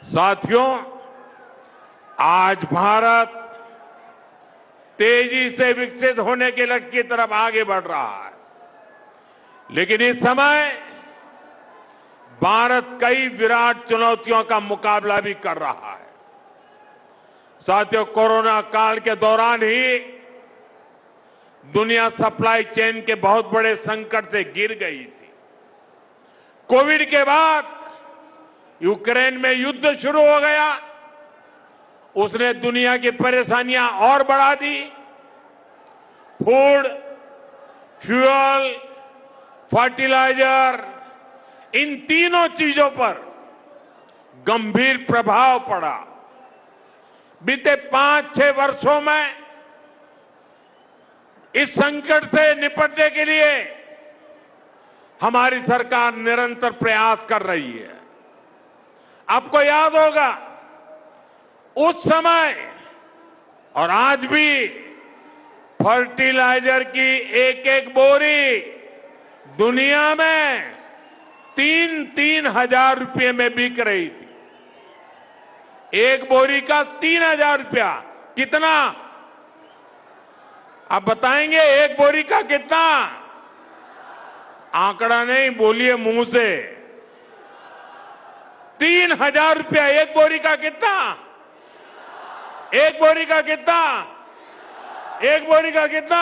साथियों, आज भारत तेजी से विकसित होने के लक्ष्य की तरफ आगे बढ़ रहा है, लेकिन इस समय भारत कई विराट चुनौतियों का मुकाबला भी कर रहा है। साथियों, कोरोना काल के दौरान ही दुनिया सप्लाई चेन के बहुत बड़े संकट से गिर गई थी। कोविड के बाद यूक्रेन में युद्ध शुरू हो गया, उसने दुनिया की परेशानियां और बढ़ा दी। फूड, फ्यूल, फर्टिलाइजर, इन तीनों चीजों पर गंभीर प्रभाव पड़ा। बीते 5-6 वर्षों में इस संकट से निपटने के लिए हमारी सरकार निरंतर प्रयास कर रही है। आपको याद होगा, उस समय और आज भी फर्टिलाइजर की एक बोरी दुनिया में 3-3 हजार रुपये में बिक रही थी। एक बोरी का 3,000 रुपया। कितना? आप बताएंगे एक बोरी का कितना? आंकड़ा नहीं, बोलिए मुंह से। 3,000 रुपया एक बोरी का। कितना? एक बोरी का कितना? एक बोरी का कितना?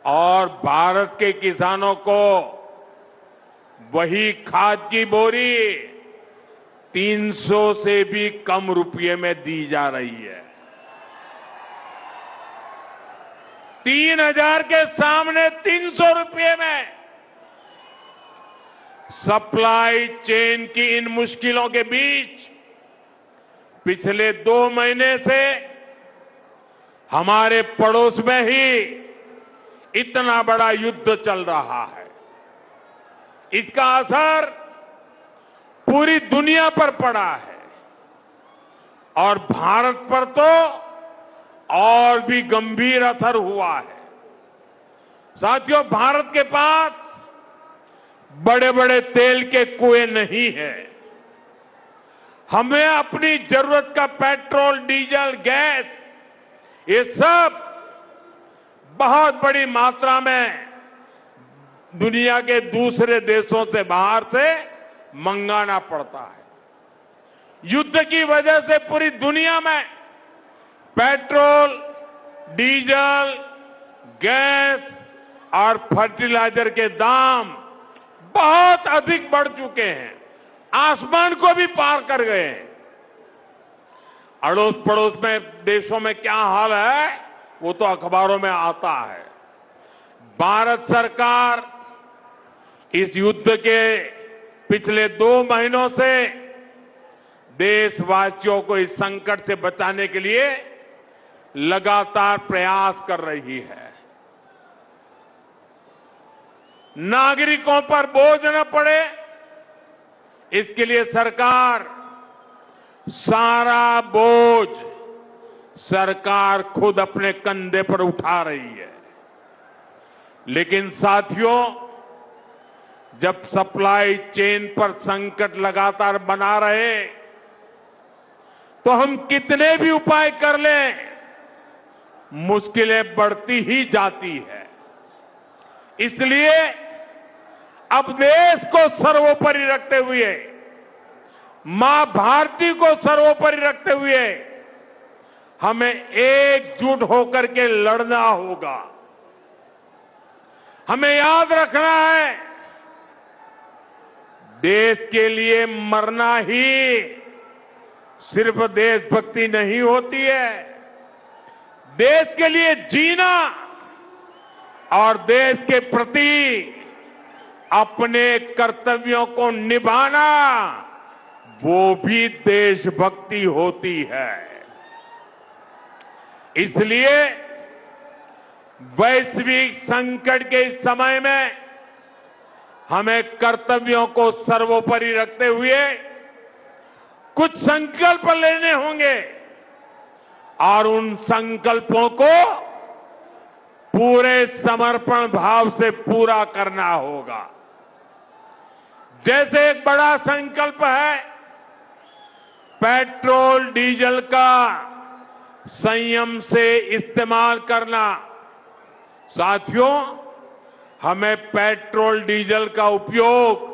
और भारत के किसानों को वही खाद की बोरी 300 से भी कम रुपये में दी जा रही है। 3,000 के सामने 300 रुपये में। सप्लाई चेन की इन मुश्किलों के बीच पिछले 2 महीने से हमारे पड़ोस में ही इतना बड़ा युद्ध चल रहा है। इसका असर पूरी दुनिया पर पड़ा है और भारत पर तो और भी गंभीर असर हुआ है। साथियों, भारत के पास बड़े बड़े तेल के कुएं नहीं है। हमें अपनी जरूरत का पेट्रोल, डीजल, गैस, ये सब बहुत बड़ी मात्रा में दुनिया के दूसरे देशों से, बाहर से मंगाना पड़ता है। युद्ध की वजह से पूरी दुनिया में पेट्रोल, डीजल, गैस और फर्टिलाइजर के दाम बहुत अधिक बढ़ चुके हैं, आसमान को भी पार कर गए हैं। अड़ोस पड़ोस में देशों में क्या हाल है वो तो अखबारों में आता है। भारत सरकार इस युद्ध के पिछले 2 महीनों से देशवासियों को इस संकट से बचाने के लिए लगातार प्रयास कर रही है। नागरिकों पर बोझ न पड़े, इसके लिए सरकार सारा बोझ सरकार खुद अपने कंधे पर उठा रही है। लेकिन साथियों, जब सप्लाई चेन पर संकट लगातार बना रहे तो हम कितने भी उपाय कर लें, मुश्किलें बढ़ती ही जाती है। इसलिए अब देश को सर्वोपरि रखते हुए, मां भारती को सर्वोपरि रखते हुए हमें एकजुट होकर के लड़ना होगा। हमें याद रखना है, देश के लिए मरना ही सिर्फ देशभक्ति नहीं होती है। देश के लिए जीना और देश के प्रति अपने कर्तव्यों को निभाना, वो भी देशभक्ति होती है। इसलिए वैश्विक संकट के इस समय में हमें कर्तव्यों को सर्वोपरि रखते हुए कुछ संकल्प लेने होंगे और उन संकल्पों को पूरे समर्पण भाव से पूरा करना होगा। जैसे एक बड़ा संकल्प है पेट्रोल डीजल का संयम से इस्तेमाल करना। साथियों, हमें पेट्रोल डीजल का उपयोग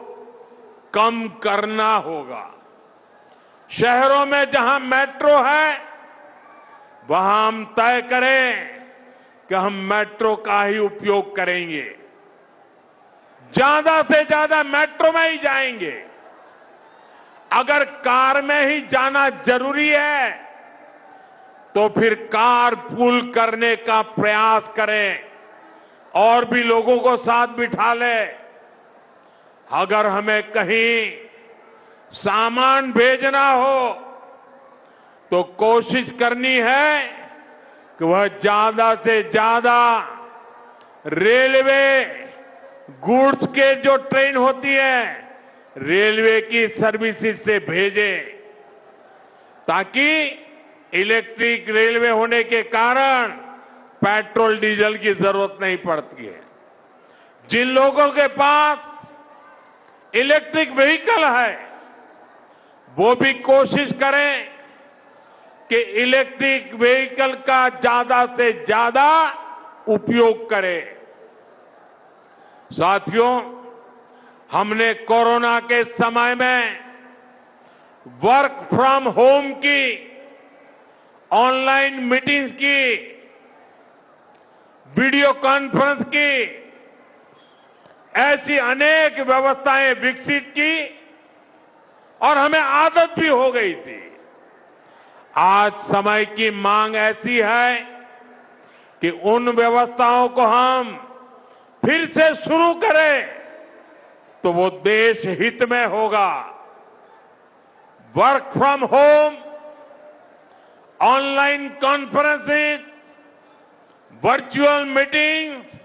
कम करना होगा। शहरों में जहां मेट्रो है वहां हम तय करें कि हम मेट्रो का ही उपयोग करेंगे, ज्यादा से ज्यादा मेट्रो में ही जाएंगे। अगर कार में ही जाना जरूरी है तो फिर कार पूल करने का प्रयास करें और भी लोगों को साथ बिठा ले। अगर हमें कहीं सामान भेजना हो तो कोशिश करनी है कि वह ज्यादा से ज्यादा रेलवे गुड्स के जो ट्रेन होती है रेलवे की सर्विसेज से भेजे, ताकि इलेक्ट्रिक रेलवे होने के कारण पेट्रोल डीजल की जरूरत नहीं पड़ती है। जिन लोगों के पास इलेक्ट्रिक व्हीकल है वो भी कोशिश करें कि इलेक्ट्रिक व्हीकल का ज्यादा से ज्यादा उपयोग करें। साथियों, हमने कोरोना के समय में वर्क फ्रॉम होम की, ऑनलाइन मीटिंग्स की, वीडियो कॉन्फ्रेंस की, ऐसी अनेक व्यवस्थाएं विकसित की और हमें आदत भी हो गई थी। आज समय की मांग ऐसी है कि उन व्यवस्थाओं को हम फिर से शुरू करें तो वो देश हित में होगा। Work from home, online conferences, virtual meetings,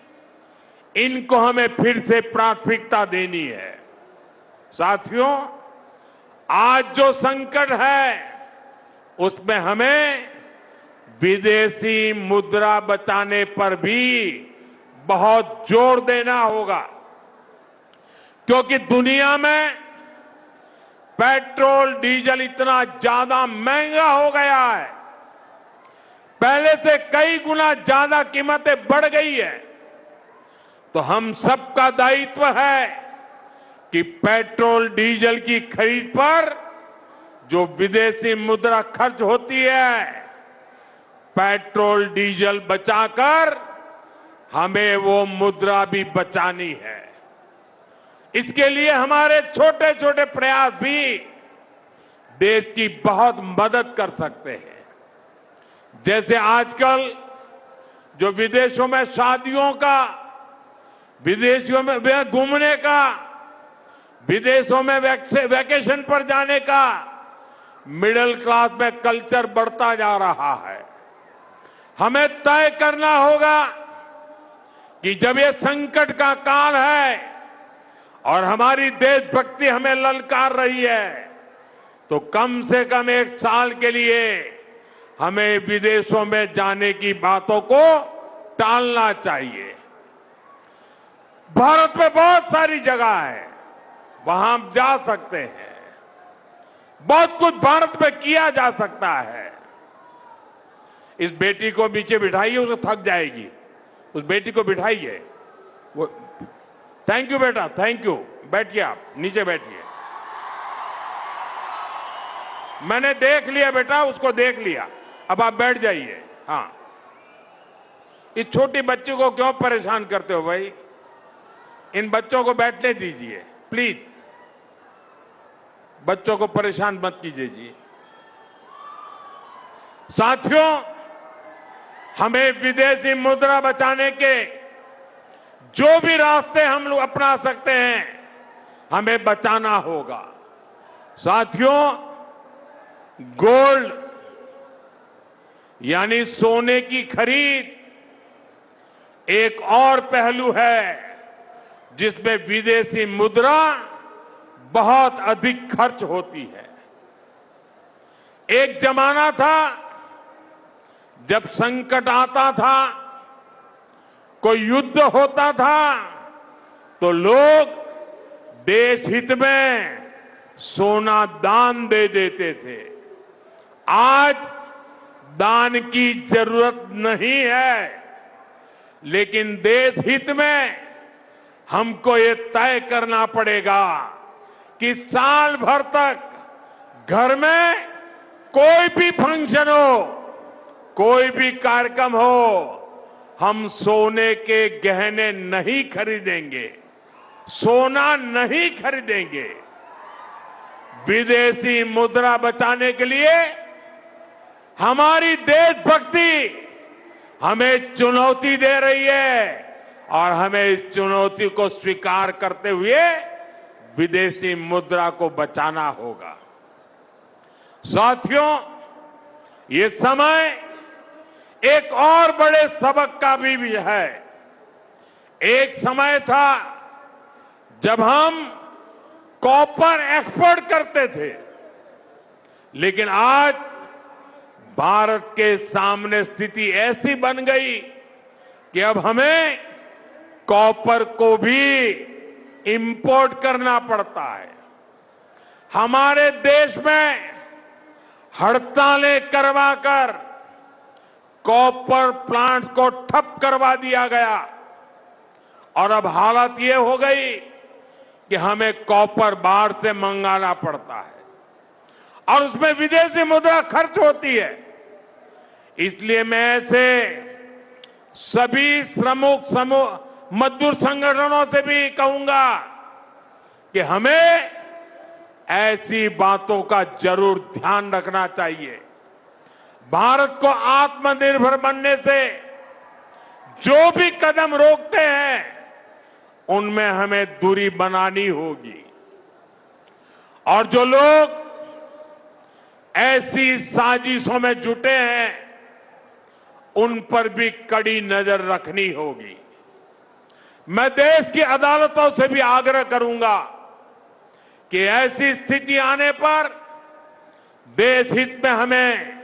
इनको हमें फिर से प्राथमिकता देनी है। साथियों, आज जो संकट है उसमें हमें विदेशी मुद्रा बचाने पर भी बहुत जोर देना होगा, क्योंकि दुनिया में पेट्रोल डीजल इतना ज्यादा महंगा हो गया है, पहले से कई गुना ज्यादा कीमतें बढ़ गई है। तो हम सबका दायित्व है कि पेट्रोल डीजल की खरीद पर जो विदेशी मुद्रा खर्च होती है, पेट्रोल डीजल बचाकर हमें वो मुद्रा भी बचानी है। इसके लिए हमारे छोटे छोटे प्रयास भी देश की बहुत मदद कर सकते हैं। जैसे आजकल जो विदेशों में शादियों का, विदेशों में घूमने का, विदेशों में वैकेशन पर जाने का मिडिल क्लास में कल्चर बढ़ता जा रहा है। हमें तय करना होगा कि जब ये संकट का काल है और हमारी देशभक्ति हमें ललकार रही है, तो कम से कम एक साल के लिए हमें विदेशों में जाने की बातों को टालना चाहिए। भारत में बहुत सारी जगह है, वहां हम जा सकते हैं। बहुत कुछ भारत में किया जा सकता है। इस बेटी को नीचे बिठाइए, उसे थक जाएगी। उस बेटी को बिठाइए। वो थैंक यू बेटा, थैंक यू। बैठिए, आप नीचे बैठिए। मैंने देख लिया बेटा, उसको देख लिया, अब आप बैठ जाइए। हाँ, इस छोटी बच्ची को क्यों परेशान करते हो भाई? इन बच्चों को बैठने दीजिए प्लीज। बच्चों को परेशान मत कीजिए जी। साथियों, हमें विदेशी मुद्रा बचाने के जो भी रास्ते हम लोग अपना सकते हैं, हमें बचाना होगा। साथियों, गोल्ड यानी सोने की खरीद एक और पहलू है जिसमें विदेशी मुद्रा बहुत अधिक खर्च होती है। एक जमाना था जब संकट आता था, कोई युद्ध होता था, तो लोग देश हित में सोना दान दे देते थे। आज दान की जरूरत नहीं है, लेकिन देश हित में हमको ये तय करना पड़ेगा कि साल भर तक घर में कोई भी फंक्शन हो, कोई भी कार्यक्रम हो, हम सोने के गहने नहीं खरीदेंगे, सोना नहीं खरीदेंगे। विदेशी मुद्रा बचाने के लिए हमारी देशभक्ति हमें चुनौती दे रही है और हमें इस चुनौती को स्वीकार करते हुए विदेशी मुद्रा को बचाना होगा। साथियों, ये समय एक और बड़े सबक का भी है। एक समय था जब हम कॉपर एक्सपोर्ट करते थे, लेकिन आज भारत के सामने स्थिति ऐसी बन गई कि अब हमें कॉपर को भी इंपोर्ट करना पड़ता है। हमारे देश में हड़तालें करवाकर कॉपर प्लांट्स को ठप करवा दिया गया और अब हालत ये हो गई कि हमें कॉपर बाहर से मंगाना पड़ता है और उसमें विदेशी मुद्रा खर्च होती है। इसलिए मैं ऐसे सभी श्रमिक समूह मजदूर संगठनों से भी कहूंगा कि हमें ऐसी बातों का जरूर ध्यान रखना चाहिए। भारत को आत्मनिर्भर बनने से जो भी कदम रोकते हैं, उनमें हमें दूरी बनानी होगी और जो लोग ऐसी साजिशों में जुटे हैं, उन पर भी कड़ी नजर रखनी होगी। मैं देश की अदालतों से भी आग्रह करूंगा कि ऐसी स्थिति आने पर देश हित में हमें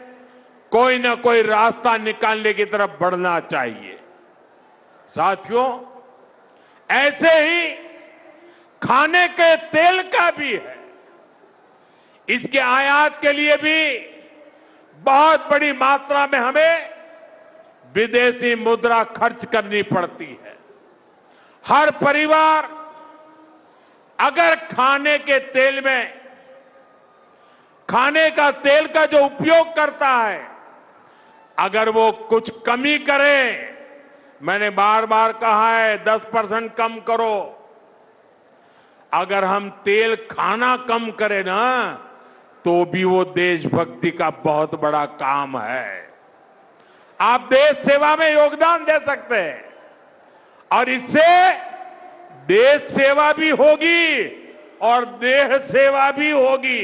कोई ना कोई रास्ता निकालने की तरफ बढ़ना चाहिए। साथियों, ऐसे ही खाने के तेल का भी है। इसके आयात के लिए भी बहुत बड़ी मात्रा में हमें विदेशी मुद्रा खर्च करनी पड़ती है। हर परिवार अगर खाने के तेल में खाने का तेल का जो उपयोग करता है, अगर वो कुछ कमी करे, मैंने बार बार कहा है 10% कम करो। अगर हम तेल खाना कम करें ना, तो भी वो देशभक्ति का बहुत बड़ा काम है। आप देश सेवा में योगदान दे सकते हैं और इससे देश सेवा भी होगी और देह सेवा भी होगी।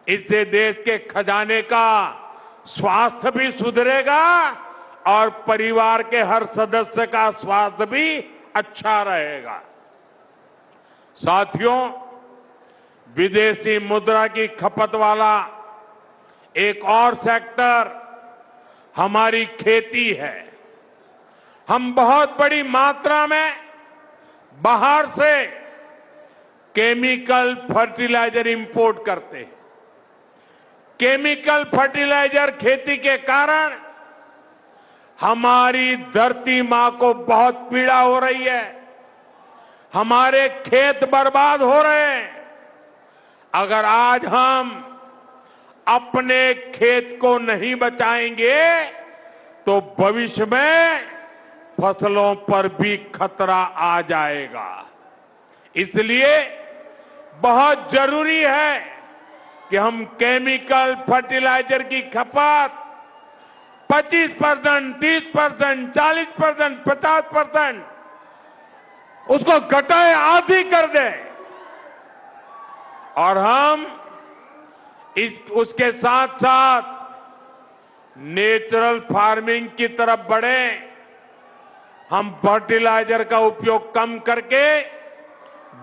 इससे देश के खजाने का स्वास्थ्य भी सुधरेगा और परिवार के हर सदस्य का स्वास्थ्य भी अच्छा रहेगा। साथियों, विदेशी मुद्रा की खपत वाला एक और सेक्टर हमारी खेती है। हम बहुत बड़ी मात्रा में बाहर से केमिकल फर्टिलाइजर इंपोर्ट करते हैं। केमिकल फर्टिलाइजर खेती के कारण हमारी धरती मां को बहुत पीड़ा हो रही है। हमारे खेत बर्बाद हो रहे हैं। अगर आज हम अपने खेत को नहीं बचाएंगे तो भविष्य में फसलों पर भी खतरा आ जाएगा। इसलिए बहुत जरूरी है कि हम केमिकल फर्टिलाइजर की खपत 25%, 30%, 40%, 50% उसको घटाए, आधी कर दें और हम उसके साथ साथ नेचुरल फार्मिंग की तरफ बढ़े। हम फर्टिलाइजर का उपयोग कम करके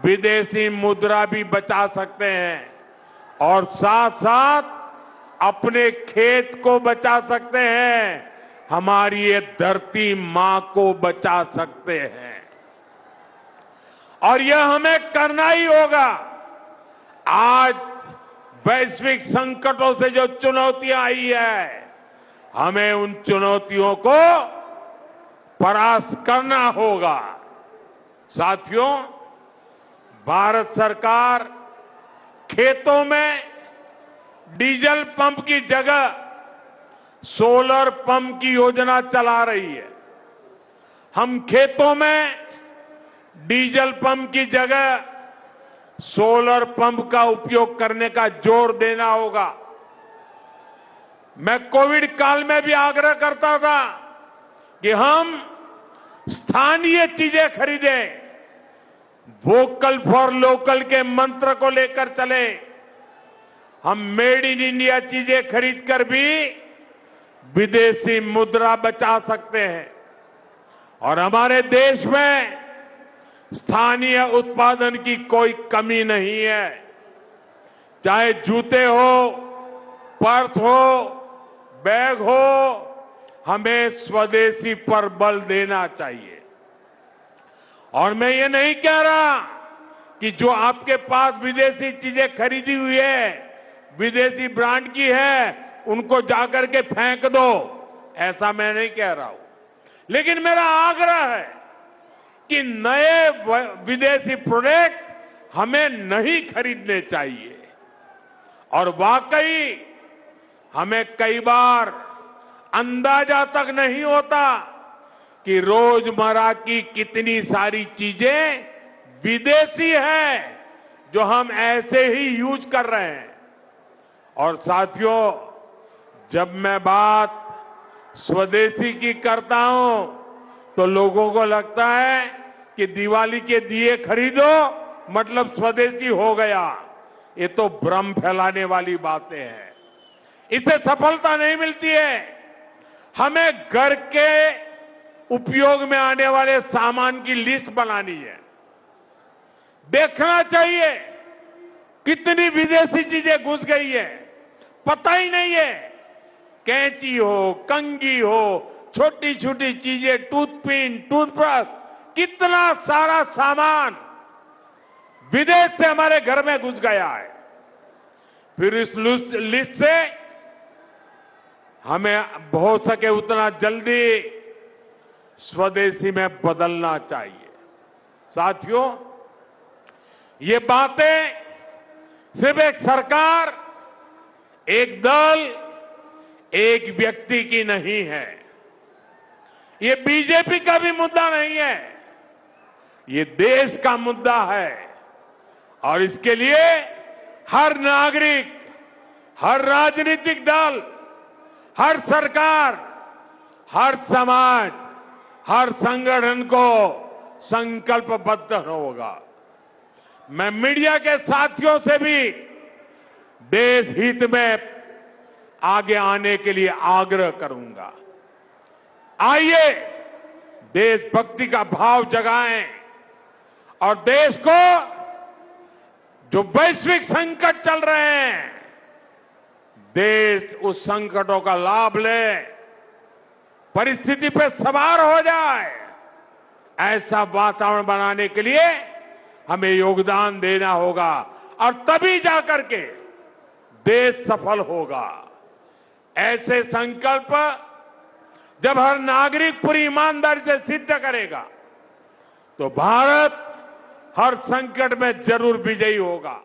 विदेशी मुद्रा भी बचा सकते हैं और साथ साथ अपने खेत को बचा सकते हैं, हमारी ये धरती मां को बचा सकते हैं। और यह हमें करना ही होगा। आज वैश्विक संकटों से जो चुनौतियां आई है, हमें उन चुनौतियों को परास्त करना होगा। साथियों, भारत सरकार खेतों में डीजल पंप की जगह सोलर पंप की योजना चला रही है। हम खेतों में डीजल पंप की जगह सोलर पंप का उपयोग करने का जोर देना होगा। मैं कोविड काल में भी आग्रह करता था कि हम स्थानीय चीजें खरीदें, वोकल फॉर लोकल के मंत्र को लेकर चले। हम मेड इन इंडिया चीजें खरीदकर भी विदेशी मुद्रा बचा सकते हैं और हमारे देश में स्थानीय उत्पादन की कोई कमी नहीं है। चाहे जूते हो, पर्स हो, बैग हो, हमें स्वदेशी पर बल देना चाहिए। और मैं ये नहीं कह रहा कि जो आपके पास विदेशी चीजें खरीदी हुई है, विदेशी ब्रांड की है, उनको जाकर के फेंक दो, ऐसा मैं नहीं कह रहा हूं। लेकिन मेरा आग्रह है कि नए विदेशी प्रोडक्ट हमें नहीं खरीदने चाहिए। और वाकई हमें कई बार अंदाजा तक नहीं होता कि रोजमर्रा की कितनी सारी चीजें विदेशी है जो हम ऐसे ही यूज कर रहे हैं। और साथियों, जब मैं बात स्वदेशी की करता हूं तो लोगों को लगता है कि दिवाली के दिए खरीदो मतलब स्वदेशी हो गया। ये तो भ्रम फैलाने वाली बातें हैं, इससे सफलता नहीं मिलती है। हमें घर के उपयोग में आने वाले सामान की लिस्ट बनानी है। देखना चाहिए कितनी विदेशी चीजें घुस गई है, पता ही नहीं है। कैंची हो, कंघी हो, छोटी छोटी चीजें, टूथपिन, टूथब्रश, कितना सारा सामान विदेश से हमारे घर में घुस गया है। फिर इस लिस्ट से हमें हो सके उतना जल्दी स्वदेशी में बदलना चाहिए। साथियों, ये बातें सिर्फ एक सरकार, एक दल, एक व्यक्ति की नहीं है। ये बीजेपी का भी मुद्दा नहीं है, ये देश का मुद्दा है। और इसके लिए हर नागरिक, हर राजनीतिक दल, हर सरकार, हर समाज, हर संगठन को संकल्पबद्ध होगा। मैं मीडिया के साथियों से भी देश हित में आगे आने के लिए आग्रह करूंगा। आइए देशभक्ति का भाव जगाएं और देश को जो वैश्विक संकट चल रहे हैं, देश उस संकटों का लाभ ले, परिस्थिति पे सवार हो जाए। ऐसा वातावरण बनाने के लिए हमें योगदान देना होगा और तभी जाकर के देश सफल होगा। ऐसे संकल्प जब हर नागरिक पूरी ईमानदारी से सिद्ध करेगा तो भारत हर संकट में जरूर विजयी होगा।